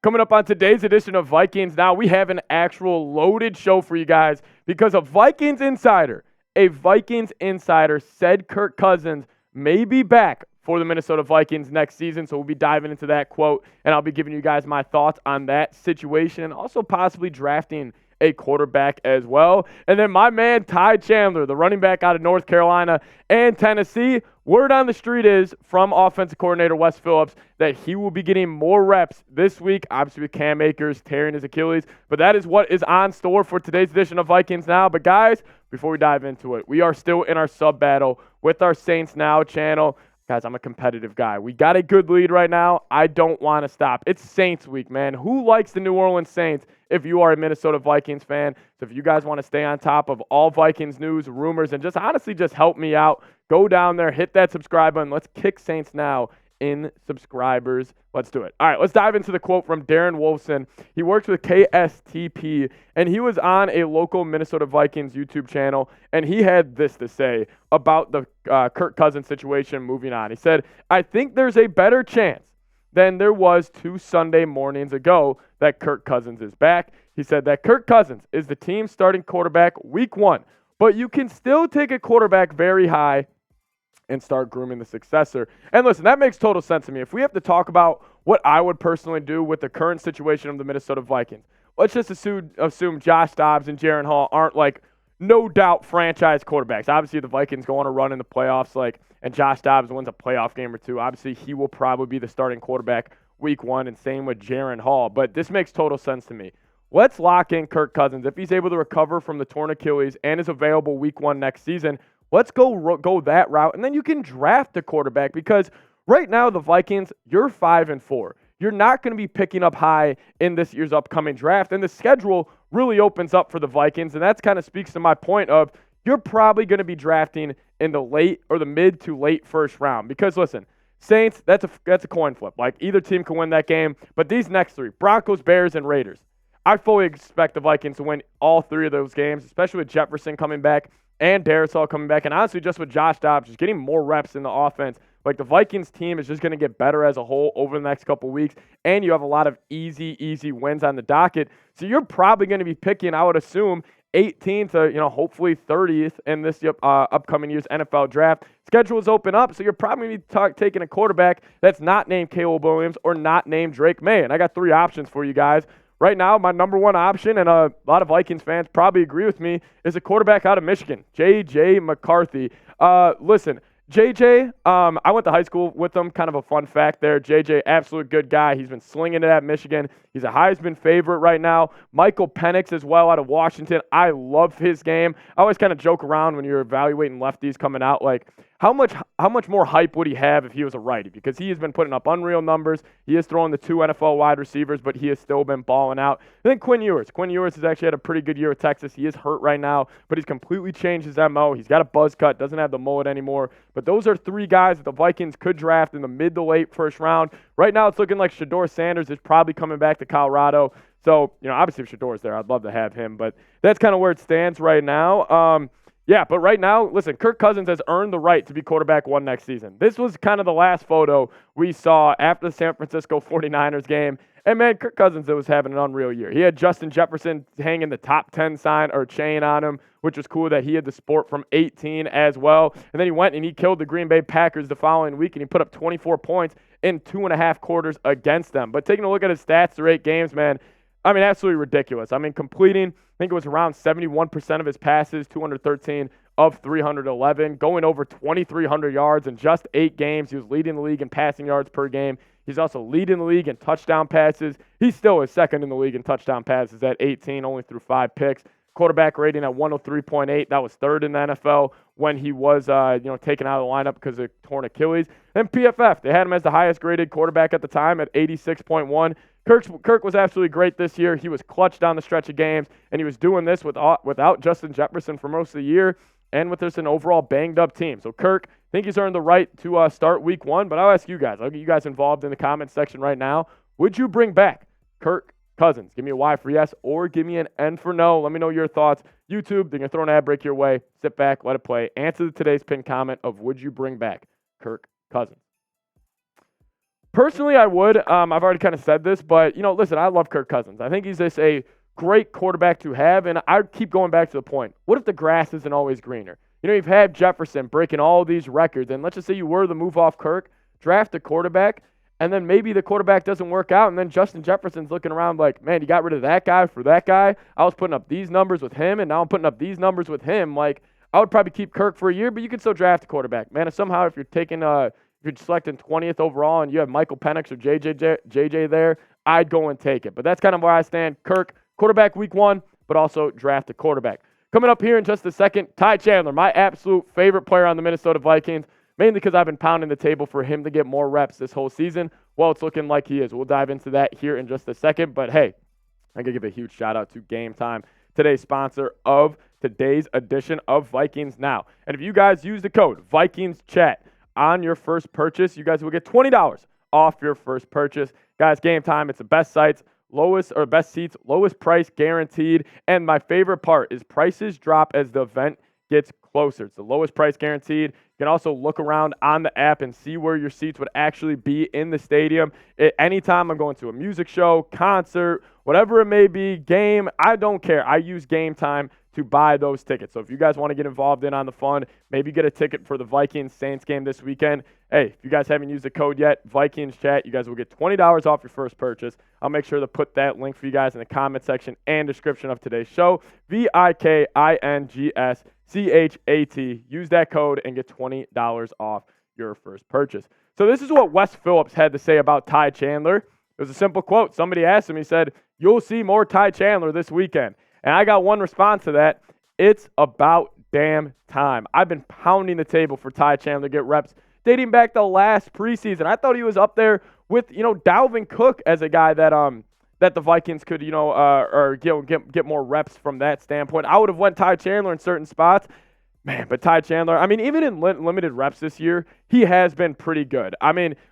Coming up on today's edition of Vikings Now, we have an actual loaded show for you guys because a Vikings insider said Kirk Cousins may be back for the Minnesota Vikings next season. So we'll be diving into that quote, and I'll be giving you guys my thoughts on that situation and also possibly drafting a quarterback as well. And then my man Ty Chandler, the running back out of North Carolina and Tennessee, word on the street is from offensive coordinator Wes Phillips that he will be getting more reps this week, obviously with Cam Akers tearing his Achilles. But that is what is on store for today's edition of Vikings Now. But guys, before we dive into it, we are still in our sub battle with our Saints Now channel. Guys, I'm a competitive guy. We got a good lead right now. I don't want to stop. It's Saints week, man. Who likes the New Orleans Saints if you are a Minnesota Vikings fan? So if you guys want to stay on top of all Vikings news, rumors, and just honestly just help me out, go down there, hit that subscribe button. Let's kick Saints Now in subscribers. Let's do it. All right, let's dive into the quote from Darren Wolfson. He works with KSTP, and he was on a local Minnesota Vikings YouTube channel, and he had this to say about the Kirk Cousins situation moving on. He said, "I think there's a better chance than there was 2 Sunday mornings ago that Kirk Cousins is back." He said that Kirk Cousins is the team's starting quarterback week 1, but you can still take a quarterback very high and start grooming the successor. And listen, that makes total sense to me. If we have to talk about what I would personally do with the current situation of the Minnesota Vikings, let's just assume Josh Dobbs and Jaren Hall aren't like no doubt franchise quarterbacks. Obviously, the Vikings go on a run in the playoffs, and Josh Dobbs wins a playoff game or two. Obviously, he will probably be the starting quarterback week 1, and same with Jaren Hall. But this makes total sense to me. Let's lock in Kirk Cousins. If he's able to recover from the torn Achilles and is available week 1 next season, let's go that route, and then you can draft a quarterback because right now the Vikings, you're 5-4. You're not going to be picking up high in this year's upcoming draft, and the schedule really opens up for the Vikings, and that kind of speaks to my point of you're probably going to be drafting in the late or the mid to late first round because, listen, Saints, that's a coin flip. Either team can win that game, but these next 3, Broncos, Bears, and Raiders, I fully expect the Vikings to win all 3 of those games, especially with Jefferson coming back and Darisaw coming back, and honestly, just with Josh Dobbs, just getting more reps in the offense. The Vikings team is just going to get better as a whole over the next couple weeks, and you have a lot of easy wins on the docket. So you're probably going to be picking, I would assume, 18th to, hopefully 30th in this upcoming year's NFL draft. Schedules open up, so you're probably going to be taking a quarterback that's not named Caleb Williams or not named Drake May. And I got 3 options for you guys. Right now, my number 1 option, and a lot of Vikings fans probably agree with me, is a quarterback out of Michigan, J.J. McCarthy. Listen, J.J., I went to high school with him. Kind of a fun fact there. J.J., absolute good guy. He's been slinging it at Michigan. He's a Heisman favorite right now. Michael Penix as well out of Washington. I love his game. I always kind of joke around when you're evaluating lefties coming out, how much more hype would he have if he was a righty? Because he has been putting up unreal numbers. He is throwing the 2 NFL wide receivers, but he has still been balling out. And then Quinn Ewers. Quinn Ewers has actually had a pretty good year with Texas. He is hurt right now, but he's completely changed his MO. He's got a buzz cut, doesn't have the mullet anymore. But those are 3 guys that the Vikings could draft in the mid to late first round. Right now, it's looking like Shedeur Sanders is probably coming back to Colorado. So, obviously if Shedor's there, I'd love to have him. But that's kind of where it stands right now. Yeah, but right now, listen, Kirk Cousins has earned the right to be quarterback 1 next season. This was kind of the last photo we saw after the San Francisco 49ers game. And, man, Kirk Cousins was having an unreal year. He had Justin Jefferson hanging the top 10 sign or chain on him, which was cool that he had the sport from 18 as well. And then he went and he killed the Green Bay Packers the following week, and he put up 24 points in 2.5 quarters against them. But taking a look at his stats through 8 games, man, absolutely ridiculous. Completing, I think it was around 71% of his passes, 213 of 311, going over 2,300 yards in just 8 games. He was leading the league in passing yards per game. He's also leading the league in touchdown passes. He still is second in the league in touchdown passes at 18, only through 5 picks. Quarterback rating at 103.8. That was 3rd in the NFL when he was, taken out of the lineup because of torn Achilles. And PFF, they had him as the highest graded quarterback at the time at 86.1. Kirk was absolutely great this year. He was clutch down the stretch of games, and he was doing this without Justin Jefferson for most of the year and with just an overall banged-up team. So Kirk, I think he's earned the right to start week 1, but I'll ask you guys. I'll get you guys involved in the comments section right now. Would you bring back Kirk Cousins? Give me a Y for yes or give me an N for no. Let me know your thoughts. YouTube, they're going to throw an ad break your way. Sit back, let it play. Answer today's pinned comment of would you bring back Kirk Cousins? Personally, I would. I've already kind of said this, but, listen, I love Kirk Cousins. I think he's just a great quarterback to have, and I keep going back to the point. What if the grass isn't always greener? You've had Jefferson breaking all these records, and let's just say you were to move off Kirk, draft a quarterback, and then maybe the quarterback doesn't work out, and then Justin Jefferson's looking around like, man, you got rid of that guy for that guy. I was putting up these numbers with him, and now I'm putting up these numbers with him. Like, I would probably keep Kirk for a year, but you can still draft a quarterback. Man, if somehow if you're selecting 20th overall and you have Michael Penix or JJ there, I'd go and take it. But that's kind of where I stand. Kirk, quarterback week 1, but also draft a quarterback. Coming up here in just a second, Ty Chandler, my absolute favorite player on the Minnesota Vikings, mainly because I've been pounding the table for him to get more reps this whole season. Well, it's looking like he is. We'll dive into that here in just a second. But, hey, I'm going to give a huge shout-out to Game Time, today's sponsor of today's edition of Vikings Now. And if you guys use the code VikingsChat on your first purchase, you guys will get $20 off your first purchase. Guys, Game Time, it's the best sites, best seats, lowest price guaranteed. And my favorite part is prices drop as the event gets closer. It's the lowest price guaranteed. You can also look around on the app and see where your seats would actually be in the stadium. Anytime I'm going to a music show, concert, whatever it may be, game, I don't care. I use Game Time to buy those tickets. So if you guys want to get involved in on the fun, maybe get a ticket for the Vikings-Saints game this weekend. Hey, if you guys haven't used the code yet, Vikings Chat, you guys will get $20 off your first purchase. I'll make sure to put that link for you guys in the comment section and description of today's show. VIKINGSCHAT. Use that code and get $20 off your first purchase. So this is what Wes Phillips had to say about Ty Chandler. It was a simple quote. Somebody asked him, he said, "You'll see more Ty Chandler this weekend." And I got one response to that. It's about damn time. I've been pounding the table for Ty Chandler to get reps dating back to last preseason. I thought he was up there with, Dalvin Cook as a guy that the Vikings could, get more reps from that standpoint. I would have went Ty Chandler in certain spots. Man, but Ty Chandler, even in limited reps this year, he has been pretty good.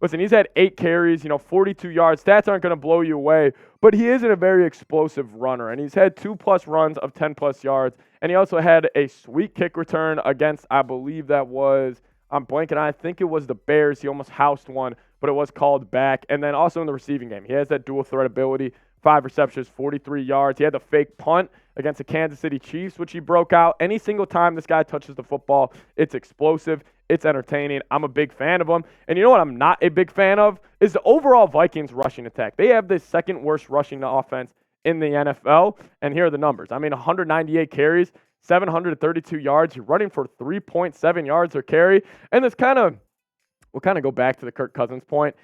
Listen, he's had 8 carries, 42 yards. Stats aren't going to blow you away, but he isn't a very explosive runner, and he's had 2+ runs of 10+ yards, and he also had a sweet kick return against, I believe that was, I'm blanking, I think it was the Bears. He almost housed one, but it was called back. And then also in the receiving game, he has that dual threat ability. 5 receptions, 43 yards. He had the fake punt against the Kansas City Chiefs, which he broke out. Any single time this guy touches the football, it's explosive. It's entertaining. I'm a big fan of him. And you know what I'm not a big fan of? Is the overall Vikings rushing attack. They have the second worst rushing offense in the NFL. And here are the numbers. 198 carries, 732 yards. You're running for 3.7 yards per carry. And we'll kind of go back to the Kirk Cousins point.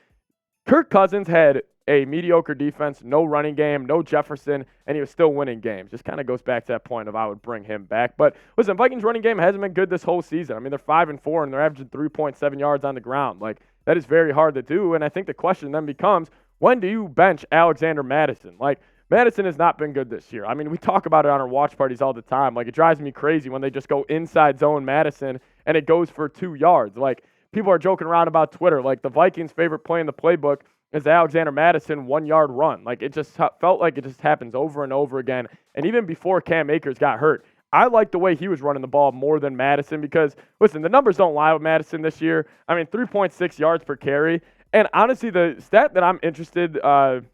Kirk Cousins had a mediocre defense, no running game, no Jefferson, and he was still winning games. Just kind of goes back to that point of I would bring him back. But listen, Vikings running game hasn't been good this whole season. They're 5-4 and they're averaging 3.7 yards on the ground. Like, that is very hard to do. And I think the question then becomes, when do you bench Alexander Mattison? Like, Mattison has not been good this year. We talk about it on our watch parties all the time. Like, it drives me crazy when they just go inside zone Mattison and it goes for 2 yards. Like, people are joking around about Twitter. Like, the Vikings' favorite play in the playbook is the Alexander Mattison 1-yard run. Like, it just felt like it just happens over and over again. And even before Cam Akers got hurt, I liked the way he was running the ball more than Mattison because, listen, the numbers don't lie with Mattison this year. 3.6 yards per carry. And honestly, the stat that I'm interested to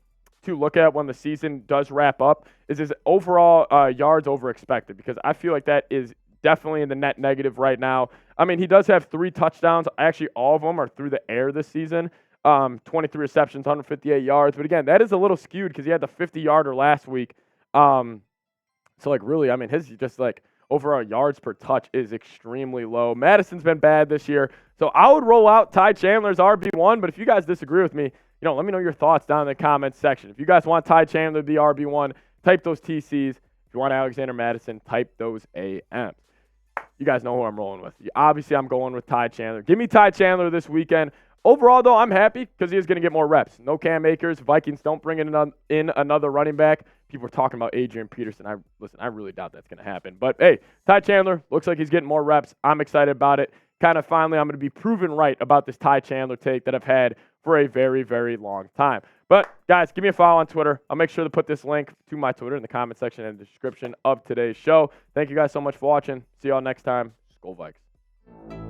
look at when the season does wrap up is his overall yards over expected, because I feel like that is definitely in the net negative right now. He does have 3 touchdowns. Actually, all of them are through the air this season. 23 receptions, 158 yards. But again, that is a little skewed because he had the 50-yarder last week. His just overall yards per touch is extremely low. Madison's been bad this year. So I would roll out Ty Chandler's RB1. But if you guys disagree with me, let me know your thoughts down in the comments section. If you guys want Ty Chandler to be RB1, type those TCs. If you want Alexander Mattison, type those AMs. You guys know who I'm rolling with. Obviously, I'm going with Ty Chandler. Give me Ty Chandler this weekend. Overall, though, I'm happy because he is going to get more reps. No Cam Akers. Vikings don't bring in another running back. People are talking about Adrian Peterson. I really doubt that's going to happen. But, hey, Ty Chandler looks like he's getting more reps. I'm excited about it. Kind of finally, I'm going to be proven right about this Ty Chandler take that I've had for a very, very long time. But, guys, give me a follow on Twitter. I'll make sure to put this link to my Twitter in the comment section and the description of today's show. Thank you guys so much for watching. See y'all next time. Skol Vikes.